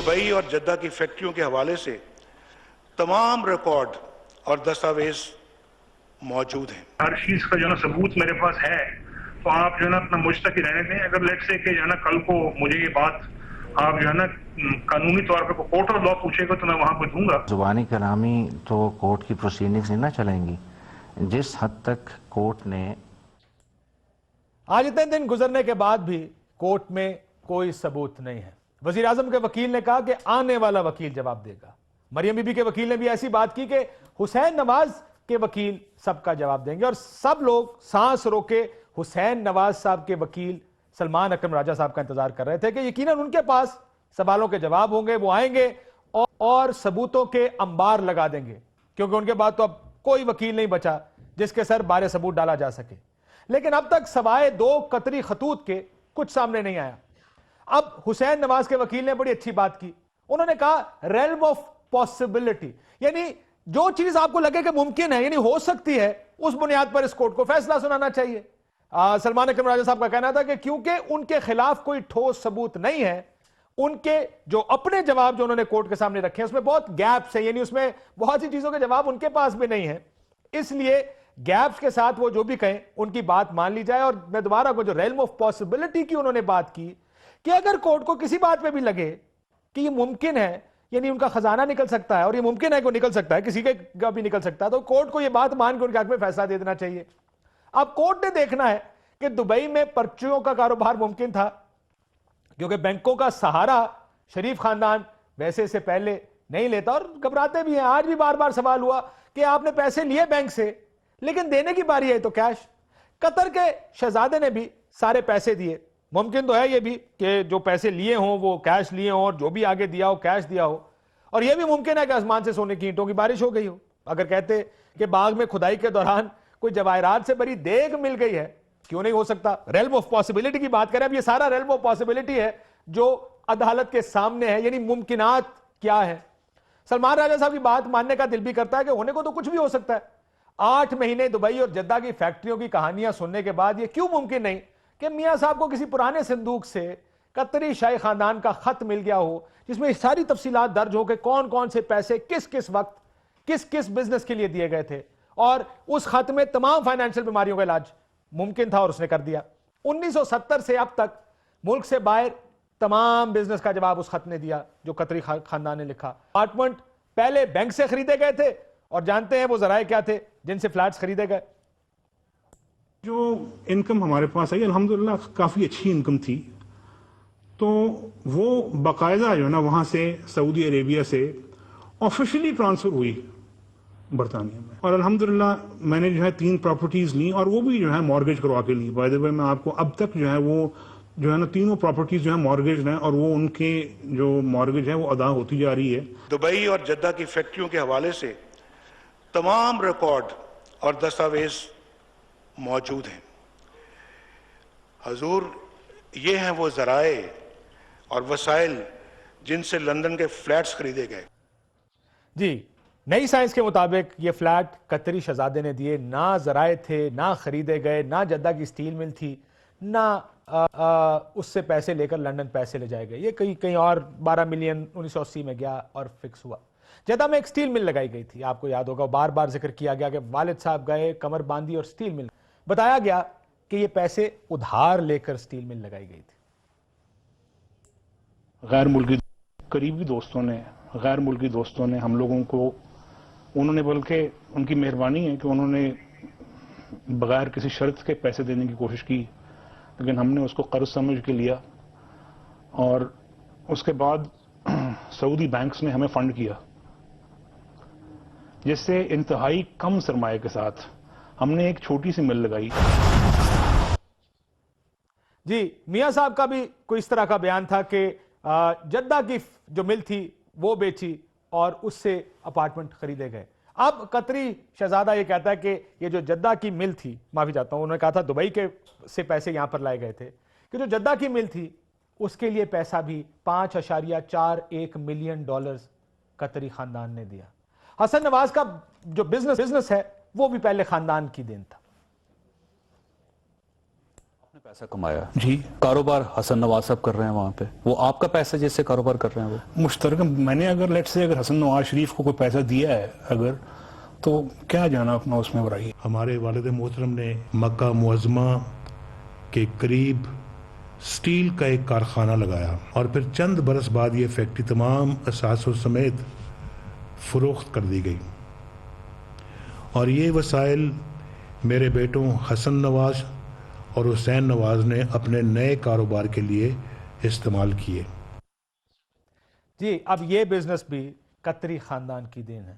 Dubai اور Jeddah کی فیکٹریوں کے حوالے سے تمام ریکارڈ اور دستاویز موجود ہیں. ہر چیز کا جو ہے نا ثبوت میرے پاس ہے، تو آپ جو ہے نا اپنا مجھ تک ہی رہنے دیں. اگر لیٹ سے کہ جو ہے نا کل کو مجھے یہ بات آپ جو ہے نا قانونی طور پہ کورٹ آف لا پوچھے گا تو میں وہاں پہ دوں گا. زبانی کلامی تو کورٹ کی پروسیڈنگز نہیں نہ چلیں گی. جس حد تک کورٹ نے آج اتنے دن گزرنے کے بعد بھی کورٹ میں کوئی ثبوت نہیں ہے. وزیر اعظم کے وکیل نے کہا کہ آنے والا وکیل جواب دے گا. مریم بی بی کے وکیل نے بھی ایسی بات کی کہ حسین نواز کے وکیل سب کا جواب دیں گے، اور سب لوگ سانس روکے حسین نواز صاحب کے وکیل سلمان اکرم راجہ صاحب کا انتظار کر رہے تھے کہ یقیناً ان کے پاس سوالوں کے جواب ہوں گے، وہ آئیں گے اور ثبوتوں کے انبار لگا دیں گے، کیونکہ ان کے بعد تو اب کوئی وکیل نہیں بچا جس کے سر بارے ثبوت ڈالا جا سکے. لیکن اب تک سوائے 2 قطری خطوط کے کچھ سامنے نہیں آیا. اب حسین نواز کے وکیل نے بڑی اچھی بات کی. انہوں نے کہا ریلم آف پاسبلٹی، یعنی جو چیز آپ کو لگے کہ ممکن ہے، یعنی ہو سکتی ہے، اس بنیاد پر اس کورٹ کو فیصلہ سنانا چاہیے. سلمان اکرم راجہ صاحب کا کہنا تھا کہ کیونکہ ان کے خلاف کوئی ٹھوس ثبوت نہیں ہے، ان کے جو اپنے جواب جو انہوں نے کورٹ کے سامنے رکھے ہیں اس میں بہت گیپس ہیں، یعنی اس میں بہت سی چیزوں کے جواب ان کے پاس بھی نہیں ہیں، اس لیے گیپس کے ساتھ وہ جو بھی کہیں ان کی بات مان لی جائے. اور میں دوبارہ کو جو ریلم آف پاسبلٹی کی انہوں نے بات کی کہ اگر کورٹ کو کسی بات پہ بھی لگے کہ یہ ممکن ہے، یعنی ان کا خزانہ نکل سکتا ہے اور یہ ممکن ہے کہ وہ نکل سکتا ہے، کسی کا بھی نکل سکتا ہے، تو کورٹ کو یہ بات مان کے ان کے حق میں فیصلہ دے دینا چاہیے. اب کورٹ نے دیکھنا ہے کہ دبئی میں پرچیوں کا کاروبار ممکن تھا، کیونکہ بینکوں کا سہارا شریف خاندان ویسے سے پہلے نہیں لیتا اور گھبراتے بھی ہیں. آج بھی بار بار سوال ہوا کہ آپ نے پیسے لیے بینک سے لیکن دینے کی باری ہے تو کیش. قطر کے شہزادے نے بھی سارے پیسے دیے. ممکن تو ہے یہ بھی کہ جو پیسے لیے ہوں وہ کیش لیے ہوں اور جو بھی آگے دیا ہو کیش دیا ہو، اور یہ بھی ممکن ہے کہ آسمان سے سونے کی اینٹوں کی بارش ہو گئی ہو. اگر کہتے کہ باغ میں کھدائی کے دوران کوئی جواہرات سے بڑی دیگ مل گئی ہے، کیوں نہیں ہو سکتا؟ ریلم آف پاسبلٹی کی بات کریں. اب یہ سارا ریلم آف پاسبلٹی ہے جو عدالت کے سامنے ہے، یعنی ممکنات کیا ہے. سلمان راجہ صاحب کی بات ماننے کا دل بھی کرتا ہے کہ ہونے کو تو کچھ بھی ہو سکتا ہے. 8 مہینے دبئی اور جدہ کی فیکٹریوں کی کہانیاں سننے کے بعد یہ کیوں ممکن نہیں کہ میاں صاحب کو کسی پرانے صندوق سے قطری شاہی خاندان کا خط مل گیا ہو جس میں ساری تفصیلات درج ہو کہ کون کون سے پیسے کس کس وقت کس کس بزنس کے لیے دیے گئے تھے، اور اس خط میں تمام فائنینشل بیماریوں کا علاج ممکن تھا اور اس نے کر دیا. 1970 سے اب تک ملک سے باہر تمام بزنس کا جواب اس خط نے دیا جو قطری خاندان نے لکھا. اپارٹمنٹ پہلے بینک سے خریدے گئے تھے اور جانتے ہیں وہ ذرائع کیا تھے جن سے فلیٹس خریدے گئے. جو انکم ہمارے پاس آئی الحمدللہ کافی اچھی انکم تھی، تو وہ باقاعدہ جو ہے نا وہاں سے سعودی عربیہ سے آفیشلی ٹرانسفر ہوئی برطانیہ میں، اور الحمدللہ میں نے جو ہے 3 پراپرٹیز لی اور وہ بھی جو ہے مارگیج کروا کے لی. بائی دی وے میں آپ کو اب تک جو ہے وہ جو ہے نا تینوں پراپرٹیز جو ہے مارگیج ہیں اور وہ ان کے جو مارگیج ہے وہ ادا ہوتی جا رہی ہے. دبئی اور جدہ کی فیکٹریوں کے حوالے سے تمام ریکارڈ اور دستاویز موجود ہیں. حضور، یہ ہیں وہ ذرائع اور وسائل جن سے لندن کے فلیٹس خریدے گئے. جی، نئی سائنس کے مطابق یہ فلیٹ قطری شہزادے نے دیے، نہ ذرائع تھے، نہ خریدے گئے، نہ جدہ کی سٹیل مل تھی، نہ اس سے پیسے لے کر لندن پیسے لے جائے گئے. یہ کہیں اور 12 ملین 1980 میں گیا اور فکس ہوا. جدہ میں ایک سٹیل مل لگائی گئی تھی، آپ کو یاد ہوگا، بار بار ذکر کیا گیا کہ والد صاحب گئے، کمر باندھی اور سٹیل مل. بتایا گیا کہ یہ پیسے ادھار لے کر سٹیل مل لگائی گئی تھی. غیر ملکی قریبی دوستوں نے ہم لوگوں کو، انہوں نے بلکہ ان کی مہربانی ہے کہ انہوں نے بغیر کسی شرط کے پیسے دینے کی کوشش کی، لیکن ہم نے اس کو قرض سمجھ کے لیا اور اس کے بعد سعودی بینکس نے ہمیں فنڈ کیا، جس سے انتہائی کم سرمایہ کے ساتھ ہم نے ایک چھوٹی سی مل لگائی. جی، میاں صاحب کا بھی کوئی اس طرح کا بیان تھا کہ جدہ کی جو مل تھی وہ بیچی اور اس سے اپارٹمنٹ خریدے گئے. اب قطری شہزادہ یہ کہتا ہے کہ یہ جو جدہ کی مل تھی، معافی چاہتا ہوں، انہوں نے کہا تھا دبئی کے سے پیسے یہاں پر لائے گئے تھے، کہ جو جدہ کی مل تھی اس کے لیے پیسہ بھی $5.41 ملین قطری خاندان نے دیا. حسن نواز کا جو بزنس ہے وہ بھی پہلے خاندان کی دین تھا. اپنے پیسہ کمایا جی کاروبار حسن نواز صاحب کر رہے ہیں وہاں پہ, وہ آپ کا پیسہ جس سے کاروبار کر رہے ہیں وہ مشترکہ میں نے اگر لیٹ سے اگر حسن نواز شریف کو کوئی پیسہ دیا ہے اگر, تو کیا جانا اپنا اس میں برائی. ہمارے والد محترم نے مکہ معظمہ کے قریب سٹیل کا ایک کارخانہ لگایا اور پھر چند برس بعد یہ فیکٹری تمام اثاثوں سمیت فروخت کر دی گئی, اور یہ وسائل میرے بیٹوں حسن نواز اور حسین نواز نے اپنے نئے کاروبار کے لیے استعمال کیے. جی اب یہ بزنس بھی قطری خاندان کی دین ہے,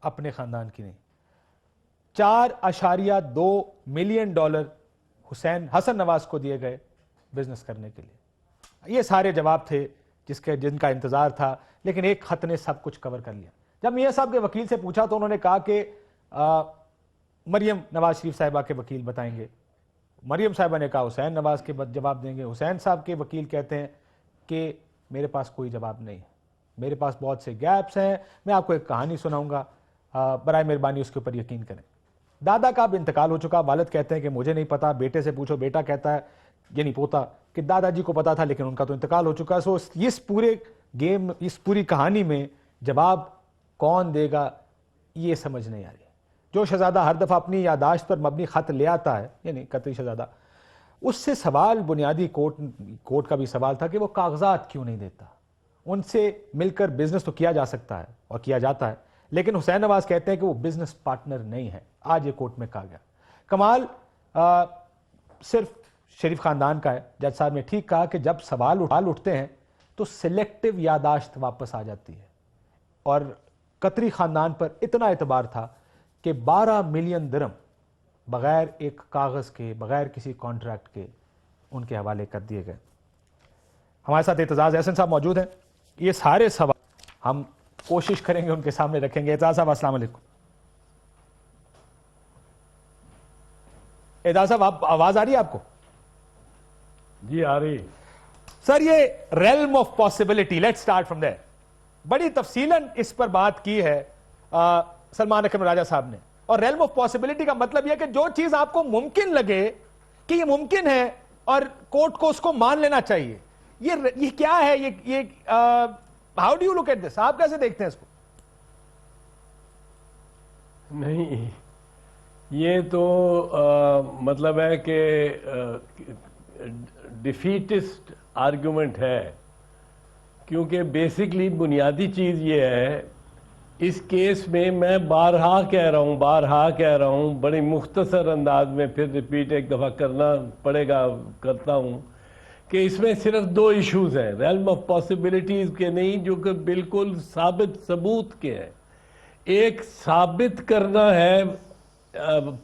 اپنے خاندان کی نہیں. $4.2 ملین حسن نواز کو دیے گئے بزنس کرنے کے لیے. یہ سارے جواب تھے جن کا انتظار تھا, لیکن ایک خط نے سب کچھ کور کر لیا. جب میاں صاحب کے وکیل سے پوچھا تو انہوں نے کہا کہ مریم نواز شریف صاحبہ کے وکیل بتائیں گے. مریم صاحبہ نے کہا حسین نواز کے جواب دیں گے. حسین صاحب کے وکیل کہتے ہیں کہ میرے پاس کوئی جواب نہیں ہے, میرے پاس بہت سے گیپس ہیں, میں آپ کو ایک کہانی سناؤں گا, برائے مہربانی اس کے اوپر یقین کریں. دادا کا اب انتقال ہو چکا, والد کہتے ہیں کہ مجھے نہیں پتا, بیٹے سے پوچھو, بیٹا کہتا ہے یعنی پوتا کہ دادا جی کو پتا تھا لیکن ان کا تو انتقال ہو چکا. سو اس پورے گیم, اس پوری کہانی میں جواب کون دے گا یہ سمجھ نہیں آ رہی. جو شہزادہ ہر دفعہ اپنی یادداشت پر مبنی خط لے آتا ہے, یعنی قطری شہزادہ, اس سے سوال بنیادی کورٹ کا بھی سوال تھا کہ وہ کاغذات کیوں نہیں دیتا. ان سے مل کر بزنس تو کیا جا سکتا ہے اور کیا جاتا ہے, لیکن حسین نواز کہتے ہیں کہ وہ بزنس پارٹنر نہیں ہے. آج یہ کورٹ میں کہا گیا. کمال صرف شریف خاندان کا ہے. جج صاحب نے ٹھیک کہا کہ جب سوال اٹھتے ہیں تو سلیکٹیو یادداشت واپس آ جاتی ہے, اور قطری خاندان پر اتنا اعتبار تھا کہ 12 ملین درہم بغیر ایک کاغذ کے, بغیر کسی کانٹریکٹ کے ان کے حوالے کر دیے گئے. ہمارے ساتھ اعتزاز احسن صاحب موجود ہیں. یہ سارے سوال ہم کوشش کریں گے ان کے سامنے رکھیں گے. اعتزاز صاحب السلام علیکم. اعتزاز صاحب آپ آواز آ رہی ہے آپ کو؟ جی آ رہی. سر یہ realm of possibility, let start from there. بڑی تفصیلاً اس پر بات کی ہے سلمان اکرم راجہ صاحب نے. اور ریلم آف پاسبلٹی کا مطلب یہ کہ جو چیز آپ کو ممکن لگے کہ یہ ممکن ہے اور کورٹ کو اس کو مان لینا چاہیے, یہ کیا ہے؟ یہ how do you look at this? آپ کیسے دیکھتے ہیں اس کو؟ نہیں, یہ تو مطلب ہے کہ ڈیفیٹسٹ آرگومنٹ ہے, کیونکہ بیسکلی بنیادی چیز یہ ہے اس کیس میں, میں بارہا کہہ رہا ہوں بڑی مختصر انداز میں, پھر ریپیٹ ایک دفعہ کرنا پڑے گا, کرتا ہوں کہ اس میں صرف 2 ایشوز ہیں, ریلم آف پاسبلٹیز کے نہیں, جو کہ بالکل ثبوت کے ہیں. ایک ثابت کرنا ہے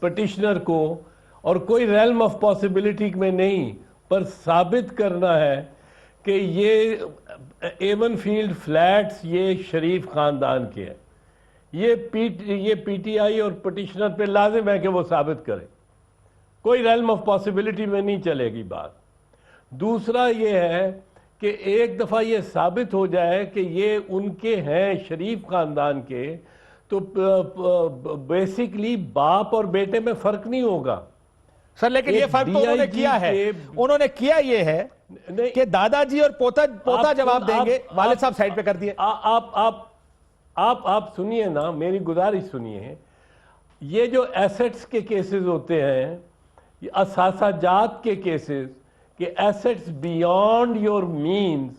پٹیشنر کو, اور کوئی ریلم آف پاسبلٹی میں نہیں, پر ثابت کرنا ہے کہ یہ ایون فیلڈ فلیٹس یہ شریف خاندان کے ہیں. یہ پی ٹی آئی اور پٹیشنر پہ لازم ہے کہ وہ ثابت کرے, کوئی ریلم آف پاسبلٹی میں نہیں چلے گی بات. دوسرا یہ ہے کہ ایک دفعہ یہ ثابت ہو جائے کہ یہ ان کے ہیں شریف خاندان کے, تو بیسکلی باپ اور بیٹے میں فرق نہیں ہوگا. سر لیکن یہ فرق تو انہوں نے کیا ہے, انہوں نے کیا یہ ہے کہ دادا جی اور پوتا جواب دیں گے. والد صاحب سائڈ پہ کر دیے. آپ سنیے نا, میری گزارش سنیے. یہ جو ایسٹس کے کیسز ہوتے ہیں, اثاثہ جات کے کیسز, کہ ایسٹس بیانڈ یور مینز,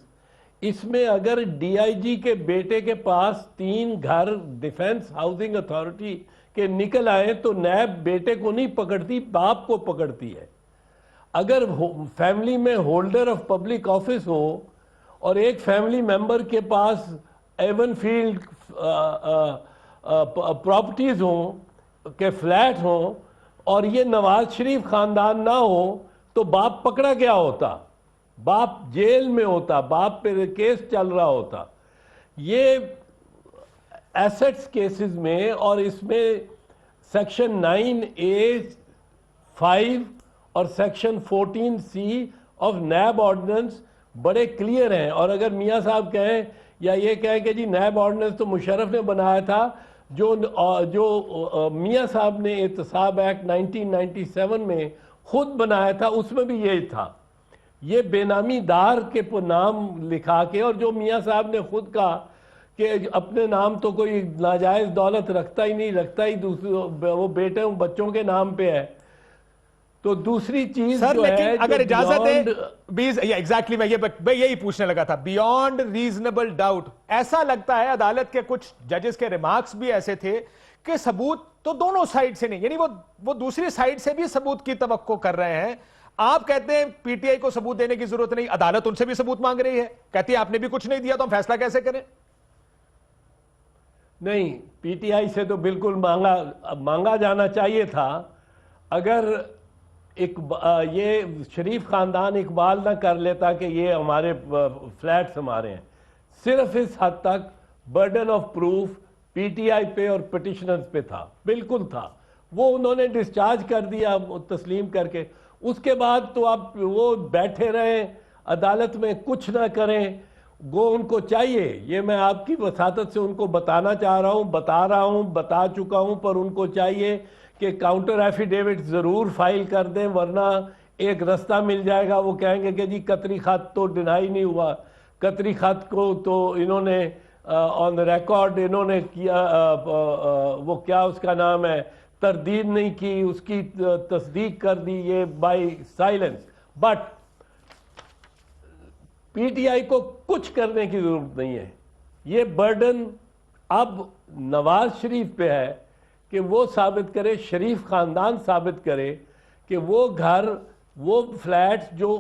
اس میں اگر ڈی آئی جی کے بیٹے کے پاس 3 گھر ڈیفنس ہاؤسنگ اتھارٹی کے نکل آئے تو نیب بیٹے کو نہیں پکڑتی, باپ کو پکڑتی ہے. اگر فیملی میں ہولڈر آف پبلک آفس ہو اور ایک فیملی ممبر کے پاس ایون فیلڈ پراپرٹیز ہوں, کہ فلیٹ ہوں, اور یہ نواز شریف خاندان نہ ہو, تو باپ پکڑا گیا ہوتا, باپ جیل میں ہوتا, باپ پہ کیس چل رہا ہوتا. یہ ایسٹس کیسز میں, اور اس میں سیکشن 9A(5) اور section 14C of NAB ordinance بڑے کلیئر ہیں. اور اگر میاں صاحب کہیں یا یہ کہیں کہ جی نیب آرڈیننس تو مشرف نے بنایا تھا, جو میاں صاحب نے احتساب ایکٹ 1997 میں خود بنایا تھا اس میں بھی یہی تھا. یہ بے نامی دار کے نام لکھا کے, اور جو میاں صاحب نے خود کہا کہ اپنے نام تو کوئی ناجائز دولت رکھتا ہی نہیں, رکھتا ہی وہ بیٹے بچوں کے نام پہ ہے. تو دوسری چیز سر جو ہے, لیکن اگر اجازت ہے, ایگزیکٹلی میں یہی پوچھنے لگا تھا, بیونڈ ریزنیبل ڈاؤٹ, ایسا لگتا ہے عدالت کے کچھ ججز کے ریمارکس بھی ایسے تھے کہ ثبوت تو دونوں سائڈ سے نہیں, یعنی وہ دوسری سائڈ سے بھی ثبوت کی توقع کر رہے ہیں. آپ کہتے ہیں پی ٹی آئی کو ثبوت دینے کی ضرورت نہیں, عدالت ان سے بھی ثبوت مانگ رہی ہے, کہتی ہے آپ نے بھی کچھ نہیں دیا تو ہم فیصلہ کیسے کریں؟ نہیں, پی ٹی آئی سے تو بالکل مانگا جانا چاہیے تھا. اگر یہ شریف خاندان اقبال نہ کر لیتا کہ یہ ہمارے فلیٹس ہمارے ہیں, صرف اس حد تک burden of proof P T I پہ اور پٹیشنرز پہ تھا, بالکل تھا. وہ انہوں نے ڈسچارج کر دیا تسلیم کر کے. اس کے بعد تو آپ وہ بیٹھے رہیں عدالت میں, کچھ نہ کریں. وہ ان کو چاہیے, یہ میں آپ کی وساطت سے ان کو بتانا چاہ رہا ہوں, بتا چکا ہوں, پر ان کو چاہیے کہ کاؤنٹر ایفیڈیوٹ ضرور فائل کر دیں, ورنہ ایک رستہ مل جائے گا. وہ کہیں گے کہ جی قطری خط تو ڈینائی نہیں ہوا, قطری خط کو تو انہوں نے آن ریکارڈ انہوں نے کیا, وہ کیا اس کا نام ہے, تردید نہیں کی, اس کی تصدیق کر دی یہ by silence. But P T I کو کچھ کرنے کی ضرورت نہیں ہے. یہ برڈن اب نواز شریف پہ ہے کہ وہ ثابت کرے, شریف خاندان ثابت کرے کہ وہ گھر, وہ فلیٹس جو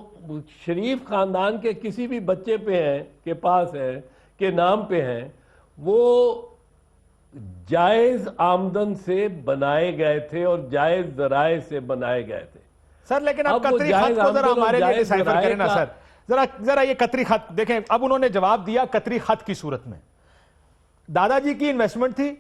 شریف خاندان کے کسی بھی بچے پہ ہیں, کے پاس ہیں, کے نام پہ ہیں, وہ جائز آمدن سے بنائے گئے تھے اور جائز ذرائع سے بنائے گئے تھے. سر لیکن اب قطری خط کو ذرا ہمارے لیے ڈیسائفر کریں نا سر, ذرا یہ قطری خط دیکھیں. اب انہوں نے جواب دیا قطری خط کی صورت میں. دادا جی کی انویسٹمنٹ تھی,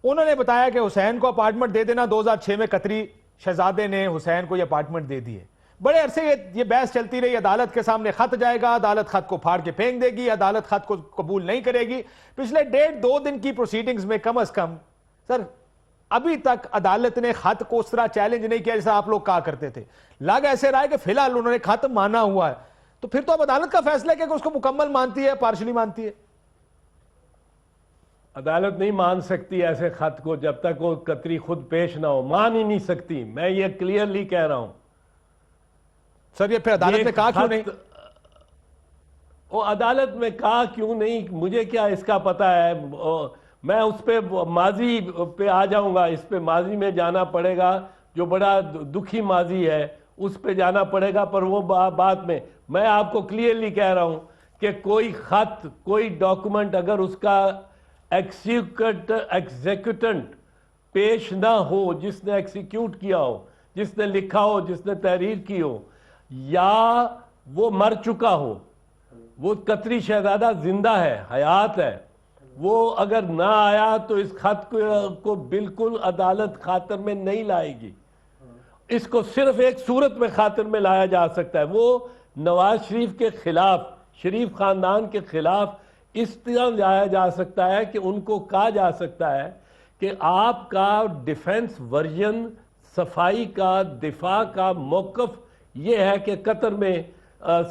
انہوں نے بتایا کہ حسین کو اپارٹمنٹ دے دینا. 2006 میں قطری شہزادے نے حسین کو یہ اپارٹمنٹ دے دیے. بڑے عرصے یہ بحث چلتی رہی, عدالت کے سامنے خط جائے گا, عدالت خط کو پھاڑ کے پھینک دے گی, عدالت خط کو قبول نہیں کرے گی. پچھلے 1.5-2 دن کی پروسیڈنگز میں کم از کم سر ابھی تک عدالت نے خط کو اس طرح چیلنج نہیں کیا جیسا آپ لوگ کہا کرتے تھے. لگ ایسے رہا ہے کہ فی الحال انہوں نے خط مانا ہوا ہے, تو پھر تو اب عدالت کا فیصلہ ہے کہ اس کو مکمل مانتی ہے, پارشلی مانتی ہے. عدالت نہیں مان سکتی ایسے خط کو جب تک وہ قطری خود پیش نہ ہو, مان ہی نہیں سکتی. میں یہ کلیئرلی کہہ رہا ہوں. سر یہ پھر عدالت نے کہا کیوں نہیں؟ وہ عدالت میں کہا کیوں نہیں, مجھے کیا اس کا پتہ ہے. میں اس پہ ماضی پہ آ جاؤں گا, اس پہ ماضی میں جانا پڑے گا, جو بڑا دکھی ماضی ہے اس پہ جانا پڑے گا. پر وہ بات میں آپ کو کلیئرلی کہہ رہا ہوں کہ کوئی خط, کوئی ڈاکومنٹ اگر اس کا ایگزیکیوٹنٹ پیش نہ ہو, جس نے ایکسیکیوٹ کیا ہو, جس نے لکھا ہو, جس نے تحریر کی ہو, یا وہ مر چکا ہو, وہ قطری شہزادہ زندہ ہے, حیات ہے, وہ اگر نہ آیا تو اس خط کو بالکل عدالت خاطر میں نہیں لائے گی. اس کو صرف ایک صورت میں خاطر میں لایا جا سکتا ہے, وہ نواز شریف کے خلاف, شریف خاندان کے خلاف اس طرح لایا جا سکتا ہے کہ ان کو کہا جا سکتا ہے کہ آپ کا ڈیفنس ورژن, صفائی کا, دفاع کا موقف یہ ہے کہ قطر میں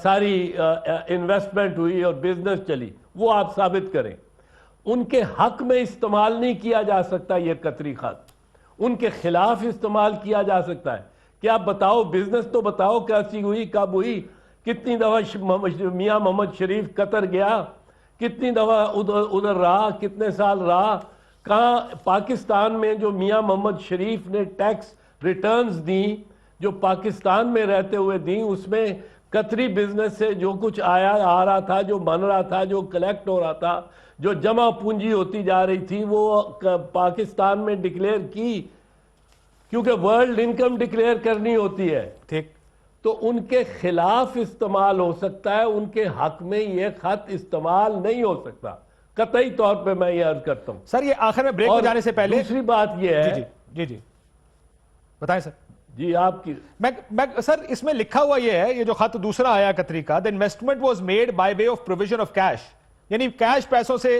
ساری انویسٹمنٹ ہوئی اور بزنس چلی, وہ آپ ثابت کریں. ان کے حق میں استعمال نہیں کیا جا سکتا یہ قطری خط, ان کے خلاف استعمال کیا جا سکتا ہے. کہ آپ بتاؤ, بزنس تو بتاؤ کیسی ہوئی, کب ہوئی, کتنی دفعہ میاں محمد شریف قطر گیا, کتنی دفعہ ادھر رہا, کتنے سال رہا, کہاں پاکستان میں جو میاں محمد شریف نے ٹیکس ریٹرنز دیں, جو پاکستان میں رہتے ہوئے دیں, اس میں قطری بزنس سے جو کچھ آ رہا تھا, جو بن رہا تھا, جو کلیکٹ ہو رہا تھا, جو جمع پونجی ہوتی جا رہی تھی, وہ پاکستان میں ڈکلیئر کی, کیونکہ ورلڈ انکم ڈکلیئر کرنی ہوتی ہے. ٹھیک, تو ان کے خلاف استعمال ہو سکتا ہے, ان کے حق میں یہ خط استعمال نہیں ہو سکتا. قطعی طور پہ میں یہ عرض کرتا ہوں. سر یہ آخر میں بریک میں جانے سے پہلے دوسری بات یہ ہے, جی بتائیں سر. جی آپ کی سر اس میں لکھا ہوا یہ ہے, یہ جو خط دوسرا آیا قطری کا, the investment was made by way of provision of cash, یعنی کیش پیسوں سے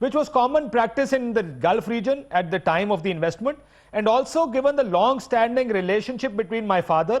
which was common practice in the Gulf region at the time of the investment, and also given the long standing relationship between my father,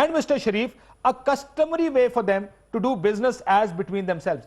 and Mr. Sharif, a customary way for them to do business as between themselves.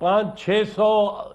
500-600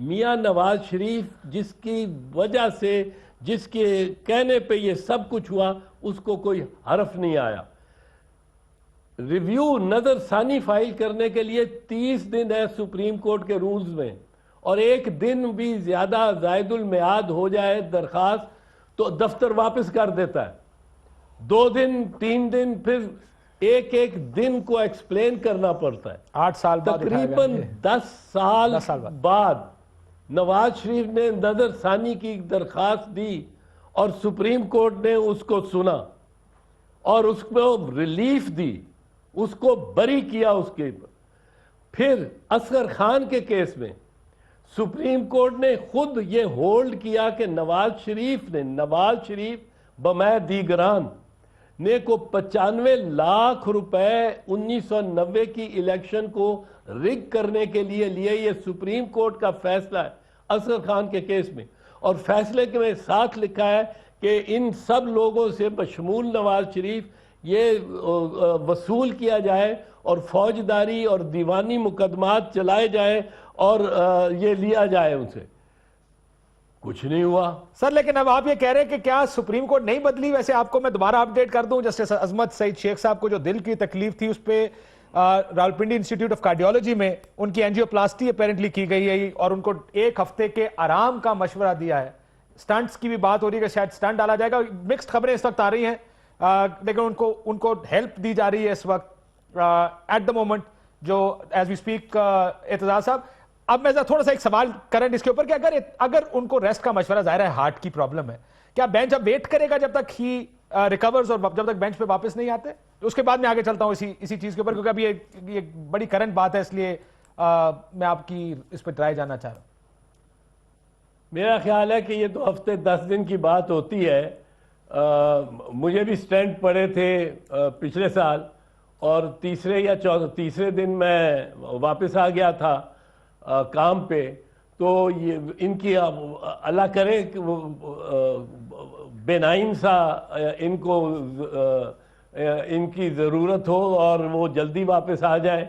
Mian Nawaz Sharif جس کی وجہ سے، جس کے کہنے پہ یہ سب کچھ ہوا، اس کو کوئی حرف نہیں آیا. ریویو نظر ثانی فائل کرنے کے لیے 30 دن ہے سپریم کورٹ کے رولز میں، اور ایک دن بھی زیادہ زائد المیعاد ہو جائے درخواست تو دفتر واپس کر دیتا ہے. 2 دن 3 دن پھر ایک دن کو ایکسپلین کرنا پڑتا ہے. 8 سال بعد تقریباً 10 سال بعد نواز شریف نے نظر ثانی کی درخواست دی اور سپریم کورٹ نے اس کو سنا اور اس کو ریلیف دی، اس کو بری کیا. اس کے پھر اصغر خان کے کیس میں سپریم کورٹ نے خود یہ ہولڈ کیا کہ نواز شریف بمائے دیگران نے کو 95 لاکھ روپے 1990 کی الیکشن کو رگ کرنے کے لیے یہ سپریم کورٹ کا فیصلہ ہے اصغر خان کے کیس میں. اور فیصلے کے میں ساتھ لکھا ہے کہ ان سب لوگوں سے بشمول نواز شریف یہ وصول کیا جائے اور فوجداری اور دیوانی مقدمات چلائے جائیں اور یہ لیا جائے ان سے. کچھ نہیں ہوا سر. لیکن اب آپ یہ کہہ رہے ہیں کہ کیا سپریم کورٹ نہیں بدلی؟ ویسے آپ کو میں دوبارہ اپڈیٹ کر دوں، جسٹس عظمت سعید شیخ صاحب کو جو دل کی تکلیف تھی اس پہ راولپنڈی انسٹیٹیوٹ آف کارڈیولوجی میں ان کی اینجیوپلاسٹی اپیرنٹلی کی گئی ہے اور ان کو 1 ہفتے کے آرام کا مشورہ دیا ہے. سٹنٹس کی بھی بات ہو رہی ہے کہ شاید سٹنٹ ڈالا جائے گا. مکسڈ خبریں اس وقت آ رہی ہیں، لیکن ان کو ہیلپ دی جا رہی ہے اس وقت ایٹ دا مومنٹ جو ایز وی اسپیک. اعتزاز صاحب، اب میں تھوڑا سا ایک سوال کرنٹ اس کے اوپر کہ اگر ان کو ریسٹ کا مشورہ، ظاہر ہے ہارٹ کی پرابلم ہے، کیا بینچ اب ویٹ کرے گا جب تک ہی ریکورز اور جب تک بینچ پہ واپس نہیں آتے؟ اس کے بعد میں آگے چلتا ہوں اسی چیز کے اوپر، کیونکہ ابھی یہ بڑی کرنٹ بات ہے، اس لیے میں آپ کی اس پہ رائے جاننا چاہ رہا ہوں. میرا خیال ہے کہ یہ تو ہفتے 10 دن کی بات ہوتی ہے. مجھے بھی سٹینٹ پڑے تھے پچھلے سال اور تیسرے دن میں واپس آ گیا تھا کام پہ. تو یہ ان کی اللہ کرے کہ بینائن سا ان کی ضرورت ہو اور وہ جلدی واپس آ جائیں.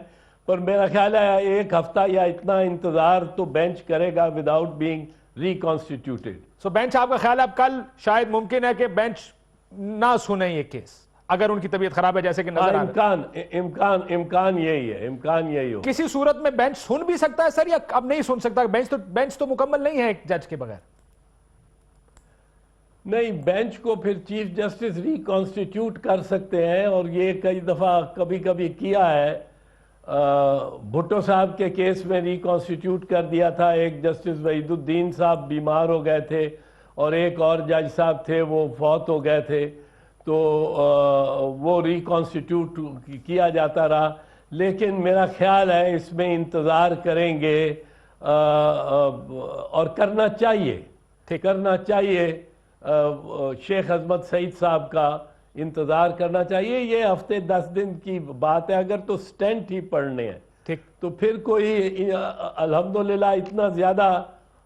پر میرا خیال ہے 1 ہفتہ یا اتنا انتظار تو بینچ کرے گا وداؤٹ بینگ ریکانسٹیٹیوٹیڈ. سو بینچ، آپ کا خیال ہے اب کل شاید ممکن ہے کہ بینچ نہ سنے یہ کیس اگر ان کی طبیعت خراب ہے جیسے کہ نظر آ رہا ہے؟ امکان یہی ہو. کسی صورت میں بینچ سن بھی سکتا ہے سر، یا اب نہیں سن سکتا؟ بینچ تو مکمل نہیں ہے ایک جج کے بغیر. نہیں، بینچ کو پھر چیف جسٹس ریکانسٹیٹیوٹ کر سکتے ہیں، اور یہ کئی دفعہ کبھی کیا ہے. بھٹو صاحب کے کیس میں ریکانسٹیٹیوٹ کر دیا تھا. ایک جسٹس وحید الدین صاحب بیمار ہو گئے تھے اور ایک اور جج صاحب تھے وہ فوت ہو گئے تھے، تو وہ ریکانسٹیٹیوٹ کیا جاتا رہا. لیکن میرا خیال ہے اس میں انتظار کریں گے اور کرنا چاہیے. شیخ عظمت سعید صاحب کا انتظار کرنا چاہیے. یہ ہفتے 10 دن کی بات ہے. اگر تو سٹینٹ ہی پڑھنے ہیں ٹھیک تو پھر کوئی الحمدللہ اتنا زیادہ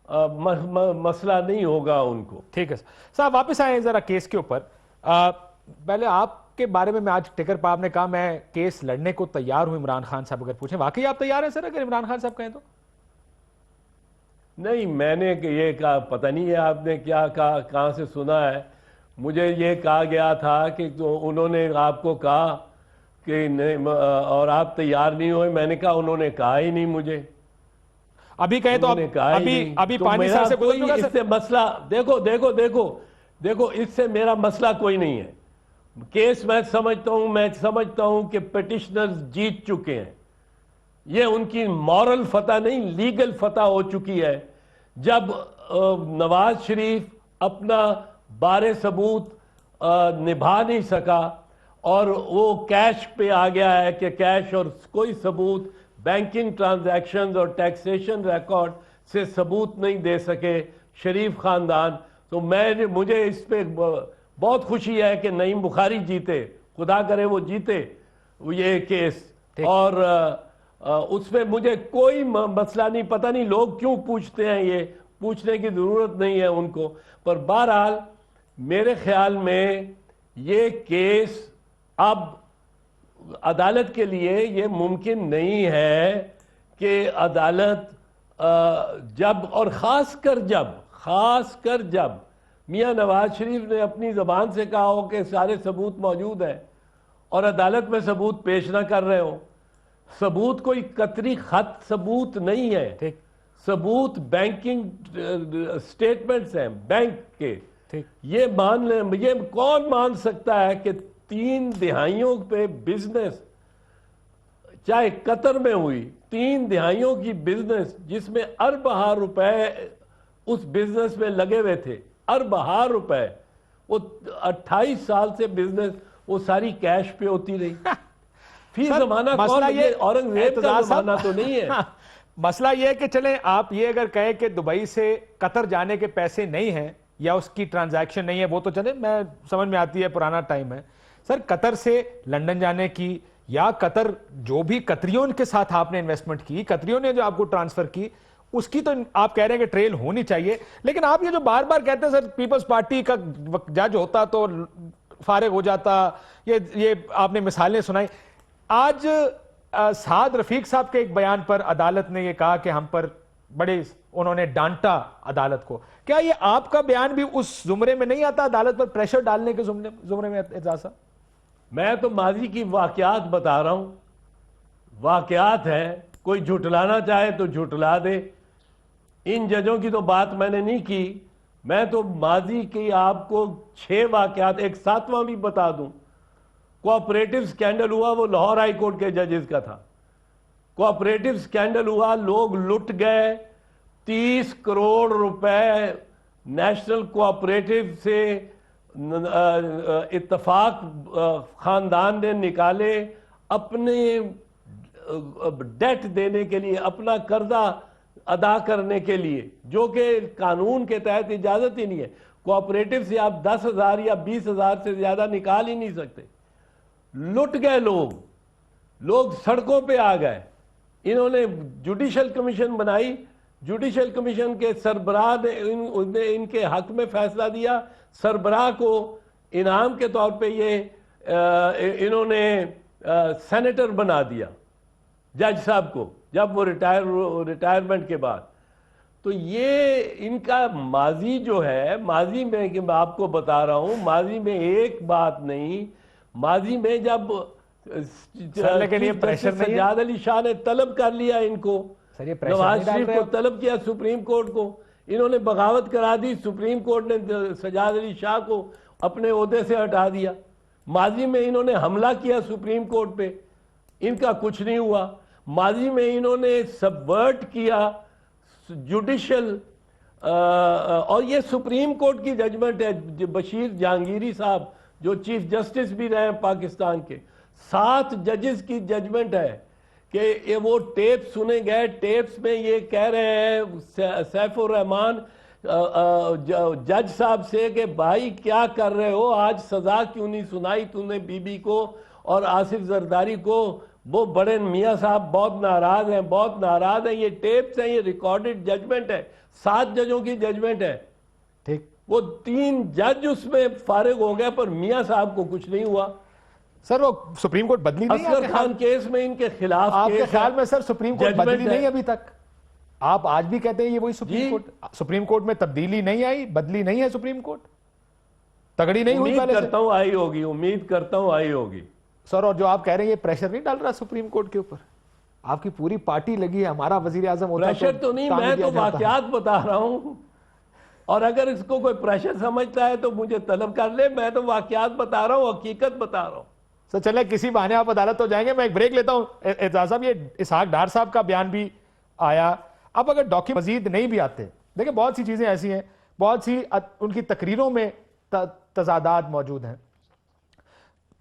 مسئلہ نہیں ہوگا ان کو. ٹھیک ہے صاحب، واپس آئیں ذرا کیس کے اوپر. پہلے آپ کے بارے میں آج ٹکر پہ آپ نے کہا میں کیس لڑنے کو تیار ہوں عمران خان صاحب. اگر پوچھیں واقعی آپ تیار ہیں سر اگر عمران خان صاحب کہیں تو؟ نہیں، میں نے یہ کہا، پتہ نہیں ہے آپ نے کیا کہا، کہاں سے سنا ہے. مجھے یہ کہا گیا تھا کہ انہوں نے آپ کو کہا کہ اور آپ تیار نہیں ہوئے. میں نے کہا انہوں نے کہا ہی نہیں مجھے. ابھی کہیں تو ابھی پانی سر سے گزر چکا. اس سے مسئلہ دیکھو اس سے میرا مسئلہ کوئی نہیں ہے. کیس میں سمجھتا ہوں کہ پیٹیشنرز جیت چکے ہیں. یہ ان کی مورل فتح نہیں، لیگل فتح ہو چکی ہے. جب نواز شریف اپنا بار ثبوت نبھا نہیں سکا اور وہ کیش پہ آ گیا ہے کہ کیش اور کوئی ثبوت بینکنگ ٹرانزیکشنز اور ٹیکسیشن ریکارڈ سے ثبوت نہیں دے سکے شریف خاندان. تو مجھے اس پہ بہت خوشی ہے کہ نعیم بخاری جیتے، خدا کرے وہ جیتے یہ کیس. اور اس میں مجھے کوئی مسئلہ نہیں. پتہ نہیں لوگ کیوں پوچھتے ہیں، یہ پوچھنے کی ضرورت نہیں ہے ان کو. پر بہرحال میرے خیال میں یہ کیس اب عدالت کے لیے یہ ممکن نہیں ہے کہ عدالت جب اور خاص کر جب میاں نواز شریف نے اپنی زبان سے کہا ہو کہ سارے ثبوت موجود ہیں اور عدالت میں ثبوت پیش نہ کر رہے ہو. ثبوت کوئی قطری خط ثبوت نہیں ہے, ثبوت بینکنگ سٹیٹمنٹس ہیں بینک کے. یہ مان لیں, یہ کون مان سکتا ہے کہ 3 دہائیوں پہ بزنس چاہے قطر میں ہوئی, 3 دہائیوں کی بزنس جس میں اربہ روپے اس بزنس میں لگے ہوئے تھے, اربہ روپے, وہ 28 سال سے بزنس وہ ساری کیش پہ ہوتی رہی. فی زمانہ کون, یہ اورنگزیب کا زمانہ تو نہیں ہے. مسئلہ یہ ہے کہ چلیں آپ یہ اگر کہیں کہ دبئی سے قطر جانے کے پیسے نہیں ہیں یا اس کی ٹرانزیکشن نہیں ہے, وہ تو چلیں میں سمجھ میں آتی ہے, پرانا ٹائم ہے. سر قطر سے لنڈن جانے کی یا قطر جو بھی قطریوں کے ساتھ آپ نے انویسٹمنٹ کی, قطریوں نے جو آپ کو ٹرانسفر کی, اس کی تو آپ کہہ رہے ہیں کہ ٹریل ہونی چاہیے. لیکن آپ یہ جو بار بار کہتے ہیں سر پیپلز پارٹی کا جج ہوتا تو فارغ ہو جاتا, یہ آپ نے مثالیں سنائی. آج سعد رفیق صاحب کے ایک بیان پر عدالت نے یہ کہا کہ ہم پر بڑے انہوں نے ڈانٹا عدالت کو. کیا یہ آپ کا بیان بھی اس زمرے میں نہیں آتا, عدالت پر پریشر ڈالنے کے زمرے میں اعزاز صاحب؟ میں تو ماضی کی واقعات بتا رہا ہوں, واقعات ہیں, کوئی جھٹلانا چاہے تو جھٹلا دے. ان ججوں کی تو بات میں نے نہیں کی, میں تو ماضی کی آپ کو 6 واقعات, ایک 7واں بھی بتا دوں. کوآپریٹو سکینڈل ہوا, وہ لاہور ہائی کورٹ کے ججز کا تھا. کوآپریٹو سکینڈل ہوا, لوگ لٹ گئے, 30 کروڑ روپے نیشنل کوآپریٹو سے اتفاق خاندان نے نکالے اپنے ڈیٹ دینے کے لیے, اپنا قرضہ ادا کرنے کے لیے, جو کہ قانون کے تحت اجازت ہی نہیں ہے. کوآپریٹو سے آپ 10,000 یا 20,000 سے زیادہ نکال ہی نہیں سکتے. لٹ گئے لوگ سڑکوں پہ آ گئے. انہوں نے جوڈیشل کمیشن بنائی, جوڈیشل کمیشن کے سربراہ نے ان کے حق میں فیصلہ دیا. سربراہ کو انعام کے طور پہ یہ انہوں نے سینیٹر بنا دیا جج صاحب کو, جب وہ ریٹائرمنٹ کے بعد. تو یہ ان کا ماضی جو ہے, ماضی میں کہ میں آپ کو بتا رہا ہوں, ماضی میں ایک بات نہیں, ماضی میں جب سجاد علی شاہ نے طلب کر لیا ان کو, نواز شریف کو طلب کیا سپریم کورٹ کو, انہوں نے بغاوت کرا دی, سپریم کورٹ نے سجاد علی شاہ کو اپنے عہدے سے ہٹا دیا. ماضی میں انہوں نے حملہ کیا سپریم کورٹ پہ, ان کا کچھ نہیں ہوا. ماضی میں انہوں نے سبورٹ کیا جوڈیشل, اور یہ سپریم کورٹ کی ججمنٹ ہے. بشیر جہانگیری صاحب جو چیف جسٹس بھی رہے ہیں پاکستان کے, 7 ججز کی ججمنٹ ہے کہ وہ ٹیپ سنے گئے. ٹیپس میں یہ کہہ رہے ہیں سیف الرحمان جج صاحب سے کہ بھائی کیا کر رہے ہو, آج سزا کیوں نہیں سنائی تو نے بی بی کو اور آصف زرداری کو. وہ بڑے میاں صاحب بہت ناراض ہیں, بہت ناراض ہیں. یہ ٹیپس ہیں, یہ ریکارڈڈ ججمنٹ ہے, 7 ججوں کی ججمنٹ ہے. ٹھیک, وہ 3 جج اس میں فارغ ہو گئے, پر میاں صاحب کو کچھ نہیں ہوا. سر وہ سپریم کورٹ بدلی نہیں, اصغر خان کیس میں ان کے خلاف آپ کے خیال میں سر سپریم کورٹ بدلی نہیں ابھی تک؟ آپ آج بھی کہتے ہیں یہ وہی سپریم کورٹ, سپریم کورٹ میں تبدیلی نہیں آئی, بدلی نہیں ہے سپریم کورٹ, تگڑی نہیں ہوئی؟ امید کرتا ہوں آئی ہوگی, امید کرتا ہوں آئی ہوگی. سر اور جو آپ کہہ رہے ہیں یہ پریشر نہیں ڈال رہا سپریم کورٹ کے اوپر؟ آپ کی پوری پارٹی لگی ہے, ہمارا وزیر اعظم ہوتا پریشر تو نہیں, میں تو واقعات بتا رہا ہوں, اور اگر اس کو کوئی پریشر سمجھتا ہے تو مجھے طلب کر لے. میں تو واقعات بتا رہا ہوں, حقیقت بتا رہا ہوں. سر چلے کسی بہانے آپ عدالت تو جائیں گے. میں ایک بریک لیتا ہوں. اعزاز صاحب, یہ اسحاق ڈار صاحب کا بیان بھی آیا. اب اگر ڈاکیومنٹ مزید نہیں بھی آتے, دیکھیں بہت سی چیزیں ایسی ہیں, بہت سی ان کی تقریروں میں تضادات موجود ہیں.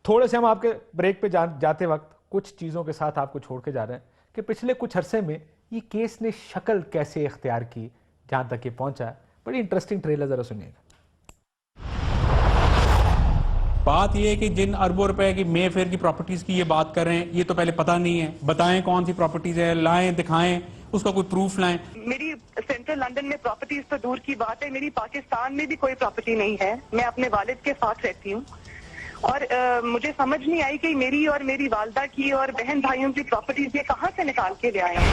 تھوڑے سے ہم آپ کے بریک پہ جاتے وقت کچھ چیزوں کے ساتھ آپ کو چھوڑ کے جا رہے ہیں کہ پچھلے کچھ عرصے میں یہ کیس نے شکل کیسے اختیار کی, جہاں تک یہ پہنچا. بڑی انٹرسٹنگ ٹریلر ذرا سنیے گا. بات یہ ہے کہ جن اربوں روپے کی مے فیئر کی پراپرٹیز کی یہ بات کر رہے ہیں, یہ تو پہلے پتہ نہیں ہے. بتائیں کون سی پراپرٹیز ہے, لائیں, دکھائیں, اس کا کوئی پروف لائیں. میری سینٹرل لندن میں پراپرٹیز تو دور کی بات ہے, میری پاکستان میں بھی کوئی پراپرٹی نہیں ہے. میں اپنے والد کے ساتھ رہتی ہوں, اور مجھے سمجھ نہیں آئی کہ میری اور میری والدہ کی اور بہن بھائیوں کی پراپرٹیز یہ کہاں سے نکال کے لے آئے ہیں.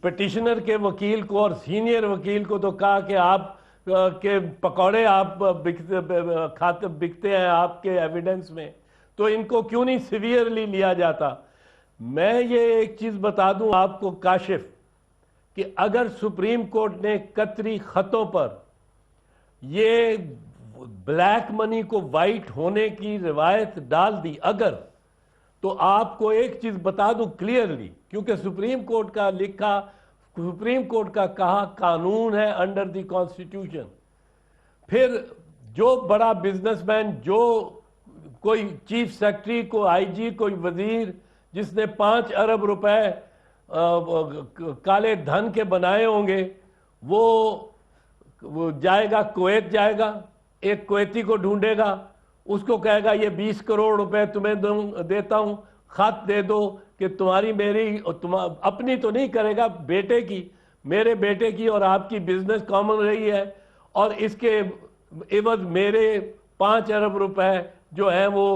پٹیشنر کے وکیل کو اور سینئر وکیل کو تو کہا کہ آپ کے پکوڑے آپ بکتے ہیں آپ کے ایویڈنس میں، تو ان کو کیوں نہیں سیویئرلی لیا جاتا؟ میں یہ ایک چیز بتا دوں آپ کو کاشف، کہ اگر سپریم کورٹ نے قطری خطوں پر یہ بلیک منی کو وائٹ ہونے کی روایت ڈال دی اگر، تو آپ کو ایک چیز بتا دوں کلیئرلی، کیونکہ سپریم کورٹ کا لکھا، سپریم کورٹ کا کہا قانون ہے انڈر دی کانسٹیٹیوشن. پھر جو بڑا بزنس مین، جو کوئی چیف سیکرٹری، کوئی آئی جی، کوئی وزیر جس نے 5 ارب روپے کالے دھن کے بنائے ہوں گے، وہ جائے گا کویت، جائے گا، ایک کویتی کو ڈھونڈے گا، اس کو کہے گا یہ 20 کروڑ روپے تمہیں دیتا ہوں، خط دے دو کہ تمہاری میری، اپنی تو نہیں کرے گا، بیٹے کی، میرے بیٹے کی اور آپ کی بزنس کامن رہی ہے، اور اس کے عوض میرے 5 ارب روپے جو ہیں وہ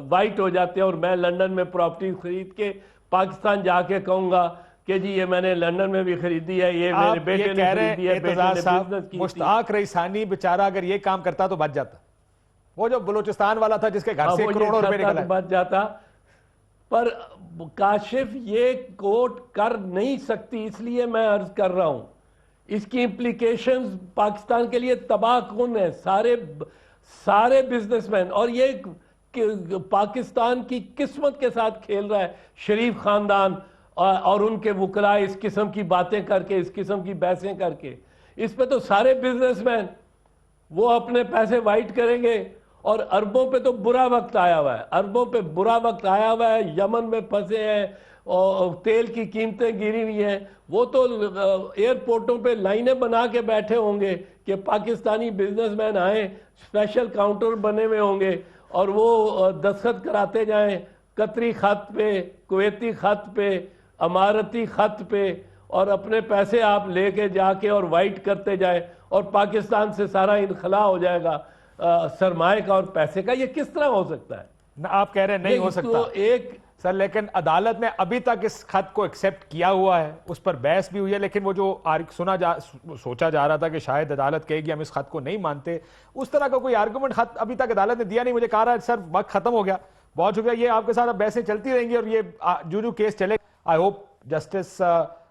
وائٹ ہو جاتے ہیں، اور میں لنڈن میں پراپرٹی خرید کے پاکستان جا کے کہوں گا کہ جی یہ میں نے لنڈن میں بھی خریدی ہے، یہ میرے بیٹے نے خریدی ہے، بیٹے نے بزنس کی. مشتاق رئیسانی بیچارہ اگر یہ کام کرتا تو بچ جاتا، وہ جو بلوچستان والا تھا جس کے گھر سے کروڑوں روپے نکلا، بچ جاتا. پر کاشف یہ کورٹ کر نہیں سکتی، اس لیے میں عرض کر رہا ہوں اس کی امپلیکیشنز پاکستان کے لیے تباہ کن ہے. سارے بزنس مین، اور یہ پاکستان کی قسمت کے ساتھ کھیل رہا ہے شریف خاندان اور ان کے وکلاء، اس قسم کی باتیں کر کے، اس قسم کی بحثیں کر کے. اس پہ تو سارے بزنس مین وہ اپنے پیسے وائٹ کریں گے. اور عربوں پہ تو برا وقت آیا ہوا ہے، عربوں پہ برا وقت آیا ہوا ہے، یمن میں پھنسے ہیں، اور تیل کی قیمتیں گری ہوئی ہیں. وہ تو ایئرپورٹوں پہ لائنیں بنا کے بیٹھے ہوں گے کہ پاکستانی بزنس مین آئیں، اسپیشل کاؤنٹر بنے ہوئے ہوں گے اور وہ دستخط کراتے جائیں قطری خط پہ، کویتی خط پہ، اماراتی خط پہ، اور اپنے پیسے آپ لے کے جا کے اور وائٹ کرتے جائیں، اور پاکستان سے سارا انخلا ہو جائے گا سرمایہ کا اور پیسے کا. یہ کس طرح ہو سکتا ہے؟ آپ کہہ رہے ہیں نہیں ہو سکتا سر، لیکن عدالت نے ابھی تک اس خط کو ایکسیپٹ کیا ہوا ہے، اس پر بحث بھی ہوئی ہے. لیکن وہ جو سوچا جا رہا تھا کہ شاید عدالت کہے گی ہم اس خط کو نہیں مانتے، اس طرح کا کوئی آرگومنٹ خط ابھی تک عدالت نے دیا نہیں. مجھے کہا رہا ہے سر وقت ختم ہو گیا، بہت شکریہ. یہ آپ کے ساتھ اب بحثیں چلتی رہیں گی اور یہ جو کیس چلے. آئی ہوپ جسٹس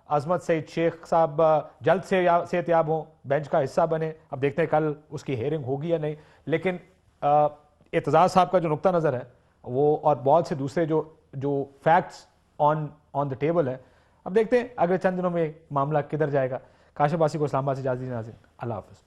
عظمت سعید شیخ صاحب جلد سے صحت یاب ہوں، بینچ کا حصہ بنے. اب دیکھتے ہیں کل اس کی ہیئرنگ ہوگی یا نہیں. لیکن اعتزاز صاحب کا جو نقطہ نظر ہے وہ، اور بہت سے دوسرے جو فیکٹس آن دا ٹیبل ہے، اب دیکھتے ہیں اگلے چند دنوں میں معاملہ کدھر جائے گا. کاشف باسی کو اسلام آباد سے اجازت دیجیے ناظرین، اللہ حافظ.